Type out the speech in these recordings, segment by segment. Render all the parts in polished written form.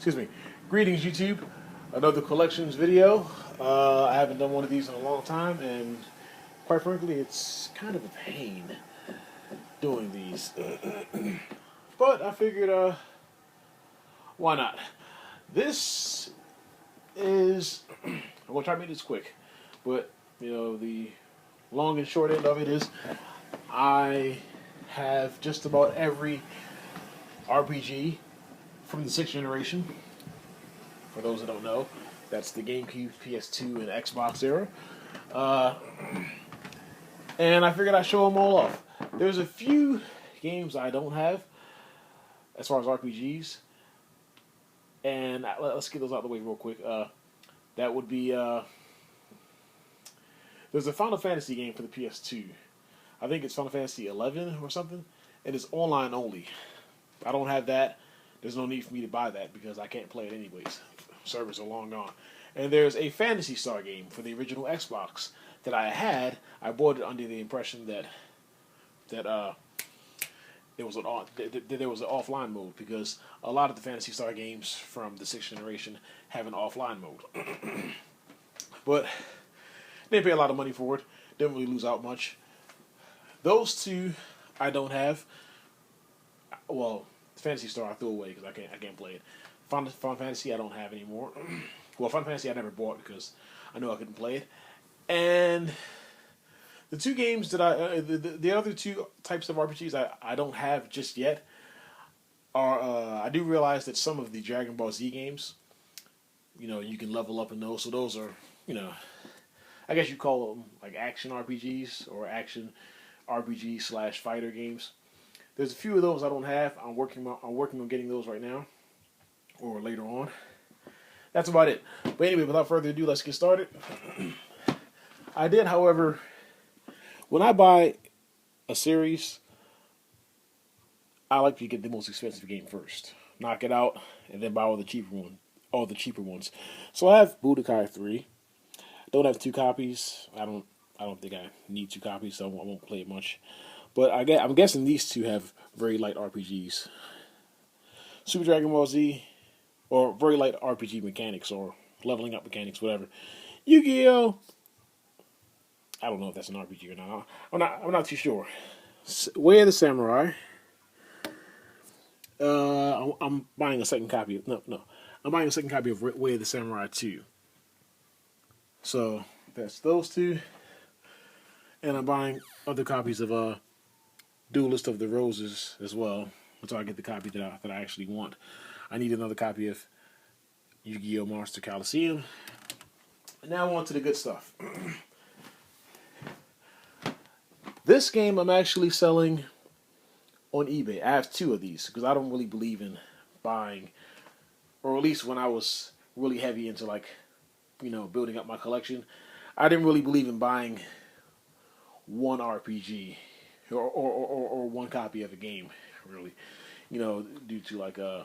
Excuse me. Greetings, YouTube. Another collections video. I haven't done one of these in a long time, and quite frankly, it's kind of a pain doing these. But I figured, why not? This is. I'm gonna try to make this quick, but the long and short end of it is, I have just about every RPG from the 6th generation. For those that don't know, that's the GameCube, PS2, and Xbox era. Uh, and I figured I'd show them all off. There's a few games I don't have as far as RPGs, and let's get those out of the way real quick. That would be there's a Final Fantasy game for the PS2. I think it's Final Fantasy 11 or something, and it's online only. I don't have that. There's no need for me to buy that because I can't play it anyways. Servers are long gone. And there's a Phantasy Star game for the original Xbox that I had. I bought it under the impression that it was there was an offline mode, because a lot of the Phantasy Star games from the 6th generation have an offline mode. But didn't pay a lot of money for it. Didn't really lose out much. Those two I don't have. Well, Phantasy Star I threw away because I can't play it. Final Fantasy I don't have anymore. Well, Final Fantasy I never bought because I knew I couldn't play it. And the two games that the other two types of RPGs I don't have just yet are I do realize that some of the Dragon Ball Z games, you can level up in those. So those are, I guess you call them like action RPGs or action RPG / fighter games. There's a few of those I don't have. I'm working on getting those right now, or later on. That's about it. But anyway, without further ado, let's get started. I did, however, when I buy a series, I like to get the most expensive game first, knock it out, and then buy all the cheaper ones. So I have Budokai 3. Don't have 2 copies. I don't think I need 2 copies, so I won't play it much. But I'm guessing these two have very light RPGs. Super Dragon Ball Z, or very light RPG mechanics, or leveling up mechanics, whatever. Yu-Gi-Oh! I don't know if that's an RPG or not. I'm not too sure. Way of the Samurai. I'm buying a second copy of I'm buying a second copy of Way of the Samurai 2. So that's those two, and I'm buying other copies of Duelist of the Roses as well, until I get the copy that I actually want. I need another copy of Yu-Gi-Oh! Monster Coliseum. Now on to the good stuff. This game I'm actually selling on eBay. I have 2 of these because I don't really believe in buying, or at least when I was really heavy into building up my collection, I didn't really believe in buying one RPG or one copy of a game, really, due to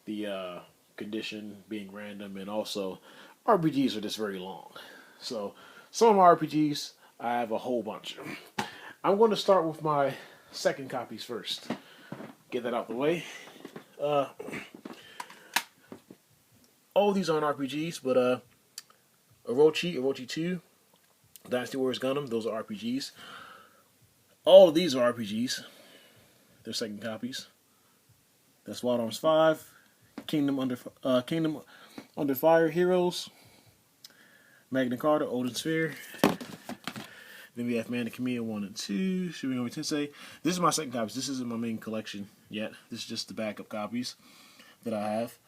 the condition being random, and also RPGs are just very long. So some of my RPGs, I have a whole bunch. I'm going to start with my second copies first. Get that out the way. All these aren't RPGs, but Orochi 2, Dynasty Warriors Gundam, those are RPGs. All of these are RPGs. They're second copies. That's Wild Arms 5, Kingdom Under Fire Heroes, Magna Carta, Odin Sphere. Then we have Man of Kamiya 1 and 2, Shin Megami Tensei. This is my second copies. This isn't my main collection yet. This is just the backup copies that I have.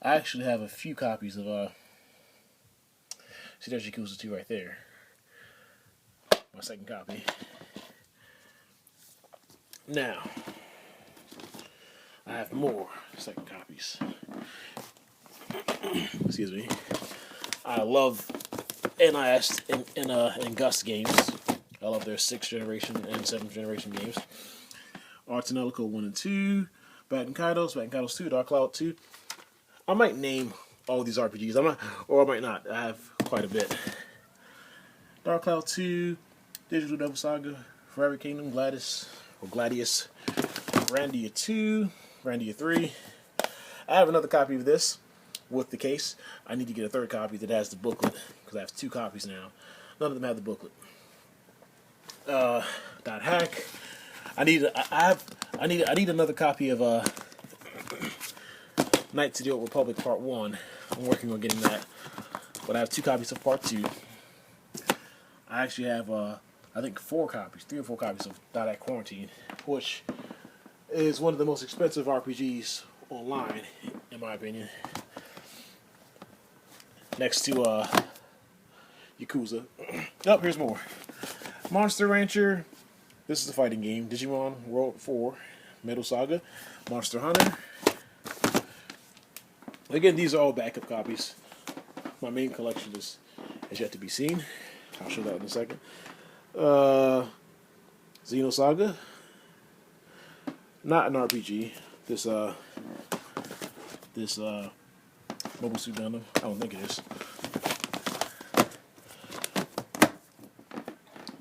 I actually have a few copies of see, there's Yakuza 2 right there. My second copy. Now, I have more second copies. Excuse me. I love NIS and Gus games. I love their 6th generation and 7th generation games. Arts and Elco 1 and 2, Batten Kaitos 2, Dark Cloud 2. I might name all these RPGs. I might not. I have quite a bit. Dark Cloud 2, Digital Devil Saga, Forever Kingdom, Gladius, Grandia 2, Grandia 3, I have another copy of this with the case. I need to get a third copy that has the booklet because I have 2 copies now. None of them have the booklet. Dot hack. I need another copy of Knights of the Old Republic Part 1. I'm working on getting that, but I have 2 copies of Part 2. I actually have I think 3 or 4 copies of Dot Hack Quarantine, which is one of the most expensive RPGs online, in my opinion. Next to Yakuza. Oh, here's more. Monster Rancher. This is a fighting game. Digimon World 4. Metal Saga. Monster Hunter. Again, these are all backup copies. My main collection has yet to be seen. I'll show that in a second. Xenosaga. Not an RPG. This Mobile Suit Gundam. I don't think it is.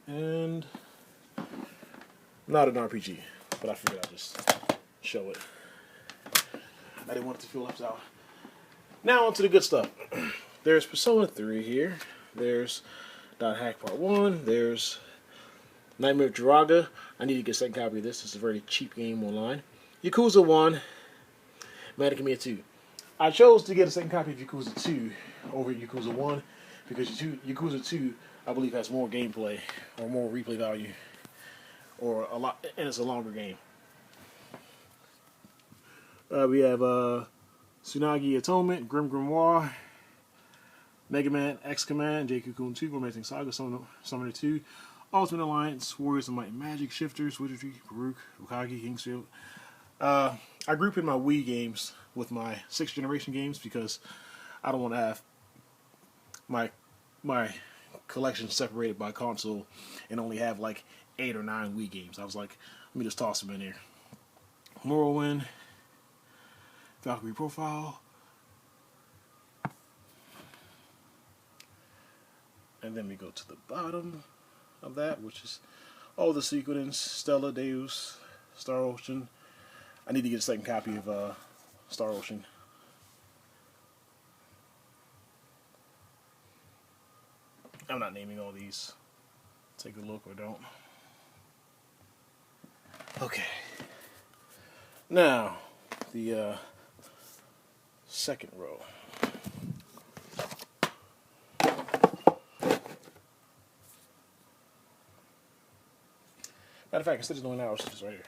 And not an RPG, but I figured I'd just show it. I didn't want it to feel left out. Now on to the good stuff. There's Persona 3 here. There's Dot Hack Part 1. There's Nightmare of Jiraga. I need to get a second copy of this. It's a very cheap game online. Yakuza 1. Mannequin 2. I chose to get a second copy of Yakuza 2 over Yakuza 1 because Yakuza 2, I believe, has more gameplay or more replay value, or a lot, and it's a longer game. We have Tsunagi Atonement, Grim Grimoire, Mega Man X Command, J-Cocoon 2, Romancing Saga, Summoner 2, Ultimate Alliance, Warriors of Might and Magic, Shifters, Wizardry, Baruch, Ukagi, Kingsfield. I group in my Wii games with my 6th generation games because I don't want to have my collection separated by console and only have like 8 or 9 Wii games. I was like, let me just toss them in here. Morrowind, Valkyrie Profile, and then we go to the bottom of that, which is all the Sequence, Stella, Deus, Star Ocean. I need to get a second copy of Star Ocean. I'm not naming all these. Take a look or don't. Okay. Now, the second row. Matter of fact, instead of doing that, I'll just right here.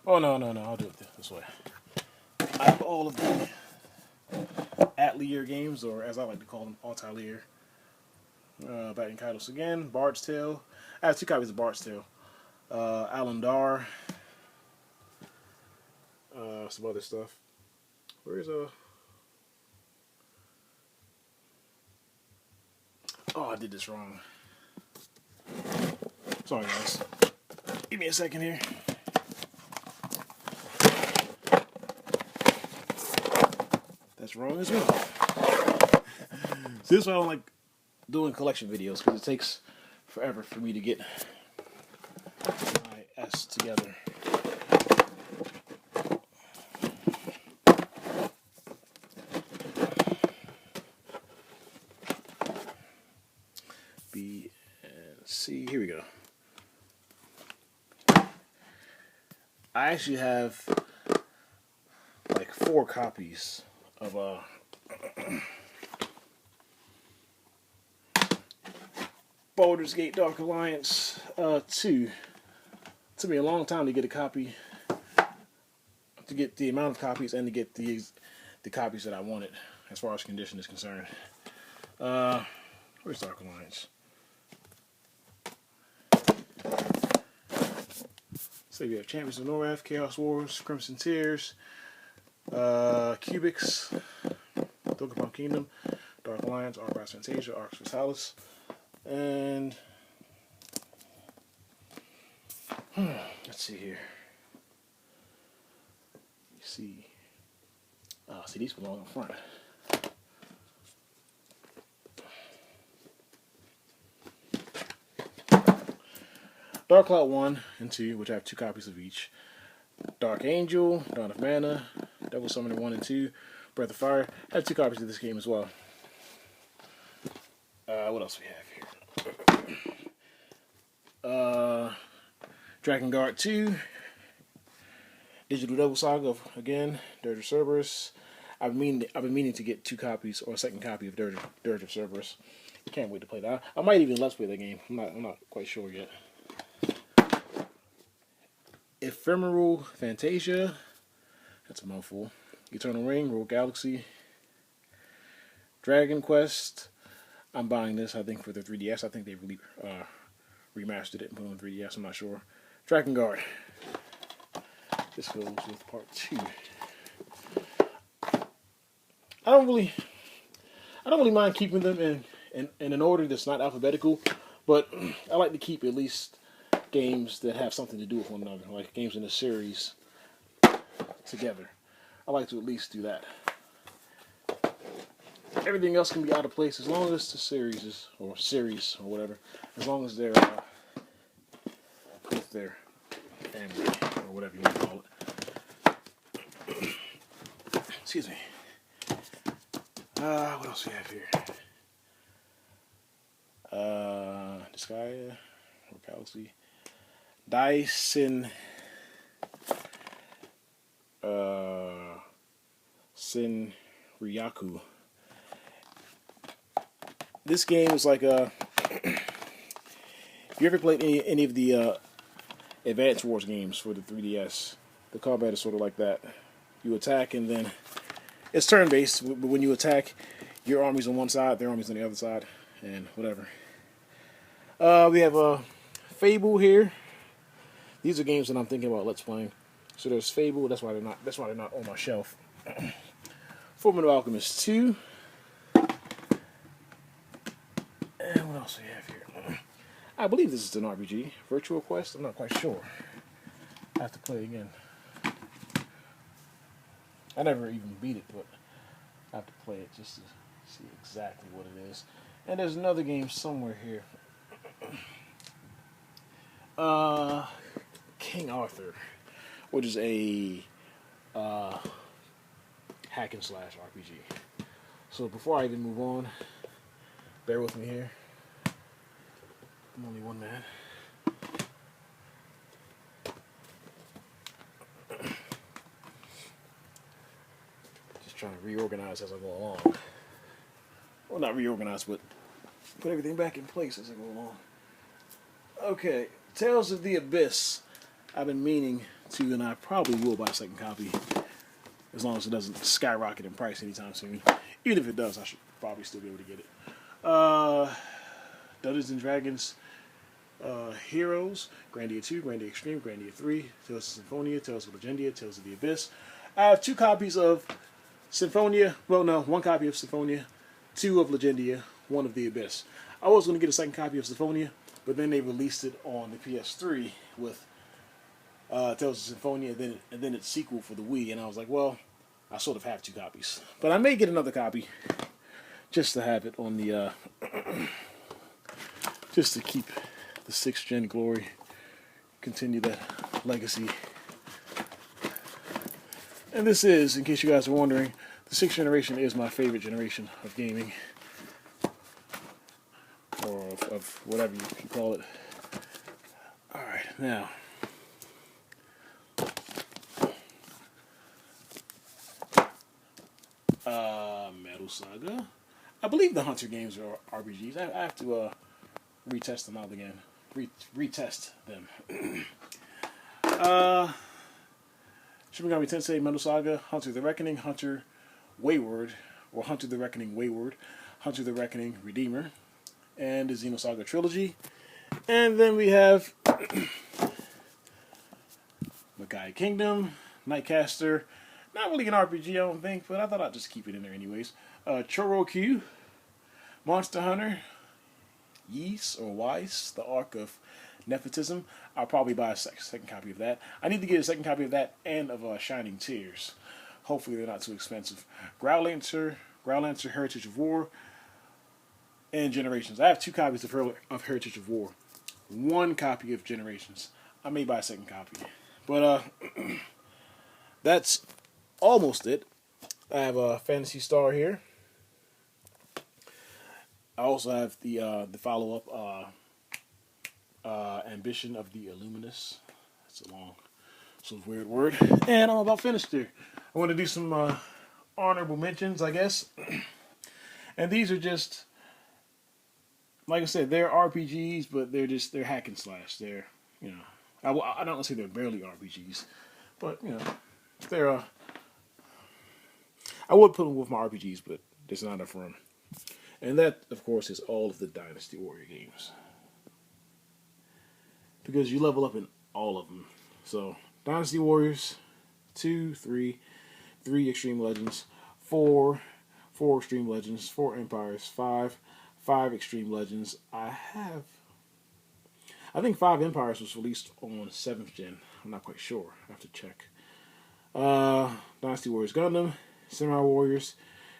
Oh, no, I'll do it this way. I have all of the Atelier games, or as I like to call them, Atelier. Back in Kaidos again, Bard's Tale. I have 2 copies of Bard's Tale. Alandar. Some other stuff. Where's Oh, I did this wrong. Sorry, guys. Give me a second here. That's wrong as well. See, this is why I don't like doing collection videos, because it takes forever for me to get my S together. B and C. Here we go. I actually have like 4 copies of Baldur's Gate Dark Alliance 2. It took me a long time to get a copy, to get the amount of copies and to get the copies that I wanted as far as condition is concerned. Where's Dark Alliance? So we have Champions of Norath, Chaos Wars, Crimson Tears, Cubics, Dokapon Kingdom, Dark Alliance, Arc Rise Fantasia, Arc Fatalis, and let's see here. See, these belong in front. Dark Cloud 1 and 2, which I have 2 copies of each. Dark Angel, Dawn of Mana, Devil Summoner 1 and 2, Breath of Fire. I have 2 copies of this game as well. What else we have here? Dragon Guard 2. Digital Devil Saga again. Dirge of Cerberus. I've been meaning to get 2 copies or a second copy of Dirge of Cerberus. Can't wait to play that. I might even let's play that game. I'm not quite sure yet. Ephemeral Fantasia. That's a mouthful. Eternal Ring, Rogue Galaxy. Dragon Quest. I'm buying this, I think, for the 3DS. I think they really remastered it and put it on 3DS. I'm not sure. Dragon Guard. This goes with part 2. I don't really mind keeping them in an order that's not alphabetical, but I like to keep at least games that have something to do with one another, like games in a series together. I like to at least do that. Everything else can be out of place as long as the series or whatever, as long as they're with their family or whatever you want to call it. Excuse me. What else we have here? Disgaea or Galaxy. Daisen Sin Ryaku. This game is like if you ever played any of the Advance Wars games for the 3DS, the combat is sort of like that. You attack and then it's turn-based, but when you attack, your army's on one side, their army's on the other side, and whatever. We have Fable here. These are games that I'm thinking about let's playing. So there's Fable. That's why they're not on my shelf. Fullmetal Alchemist 2. And what else do we have here? I believe this is an RPG. Virtual Quest. I'm not quite sure. I have to play it again. I never even beat it, but I have to play it just to see exactly what it is. And there's another game somewhere here. King Arthur, which is a hack and slash RPG. So before I even move on, bear with me here. I'm only one man. Just trying to reorganize as I go along. Well, not reorganize, but put everything back in place as I go along. Okay, Tales of the Abyss. I've been meaning to, and I probably will buy a second copy, as long as it doesn't skyrocket in price anytime soon. Even if it does, I should probably still be able to get it. Dungeons and Dragons Heroes, Grandia 2, Grandia Extreme, Grandia 3, Tales of Symphonia, Tales of Legendia, Tales of the Abyss. I have 2 copies of Symphonia. Well, no, 1 copy of Symphonia, 2 of Legendia, 1 of the Abyss. I was going to get a second copy of Symphonia, but then they released it on the PS3 with Tales of Symphonia, and then its sequel for the Wii, and I was like, well, I sort of have 2 copies. But I may get another copy, just to have it on the, just to keep the 6th gen glory, continue that legacy. And this is, in case you guys are wondering, the 6th generation is my favorite generation of gaming. Or of whatever you call it. Alright, now. Metal Saga. I believe the Hunter games are RPGs. I have to retest them out again. Retest them. Shin Megami Tensei, Metal Saga, Hunter the Reckoning, Hunter Wayward, or Hunter the Reckoning Wayward, Hunter the Reckoning Redeemer, and the Xenosaga Trilogy. And then we have Magai Kingdom, Nightcaster. Not really an RPG, I don't think, but I thought I'd just keep it in there anyways. Chorokyu, Monster Hunter, Ys or Weiss, the Ark of Nepotism. I'll probably buy a second copy of that. I need to get a second copy of that and of Shining Tears. Hopefully they're not too expensive. Growlancer, Heritage of War, and Generations. I have 2 copies of Heritage of War. 1 copy of Generations. I may buy a second copy. But that's almost it. I have a Phantasy Star here. I also have the follow up Ambition of the Illuminous. That's a long, sort of weird word. And I'm about finished here. I want to do some honorable mentions, I guess. And these are just, like I said, they're RPGs, but they're hack and slash. They're, you know, I don't say they're barely RPGs, but you know, they're. I would put them with my RPGs, but there's not enough room. And that, of course, is all of the Dynasty Warrior games. Because you level up in all of them. So, Dynasty Warriors, 2, 3, 3 Extreme Legends, 4 Extreme Legends, 4 Empires, 5 Extreme Legends. I think 5 Empires was released on 7th Gen. I'm not quite sure. I have to check. Dynasty Warriors Gundam, Samurai Warriors,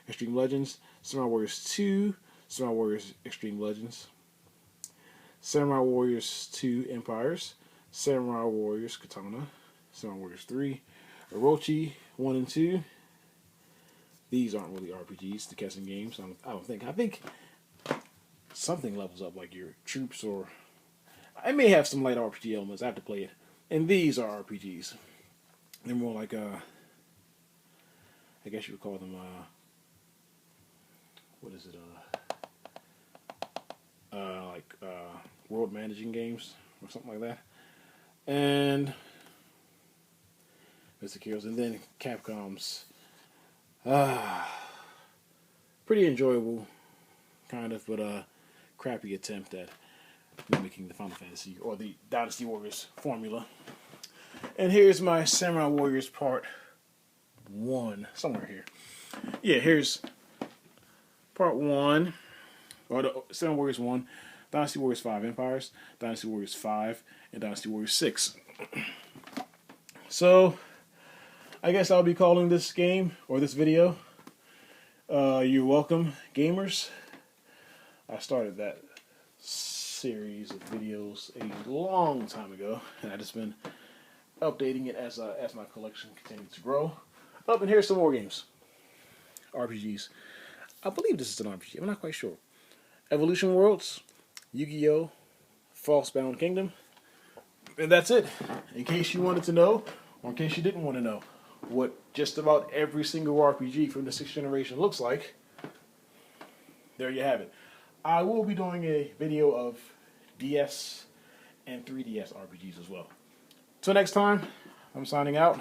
Extreme Legends, Samurai Warriors 2, Samurai Warriors Extreme Legends, Samurai Warriors 2 Empires, Samurai Warriors Katana, Samurai Warriors 3, Orochi 1 and 2. These aren't really RPGs, the Kessen games. I don't think. I think something levels up, like your troops, or I may have some light RPG elements. I have to play it. And these are RPGs. They're more like I guess you would call them what is it? Like world managing games or something like that. And Mr. Kills, and then Capcom's pretty enjoyable, kind of, but crappy attempt at mimicking the Final Fantasy or the Dynasty Warriors formula. And here's my Samurai Warriors Part 1, somewhere here. Yeah, here's Part 1, or the Samurai Warriors 1, Dynasty Warriors 5 Empires, Dynasty Warriors 5, and Dynasty Warriors 6. So, I guess I'll be calling this game, or this video, You're Welcome, Gamers. I started that series of videos a long time ago, and I've just been updating it as my collection continues to grow. Oh, and here's some more games. RPGs. I believe this is an RPG. I'm not quite sure. Evolution Worlds, Yu-Gi-Oh!, Falsebound Kingdom. And that's it. In case you wanted to know, or in case you didn't want to know, what just about every single RPG from the 6th generation looks like, there you have it. I will be doing a video of DS and 3DS RPGs as well. Till next time, I'm signing out.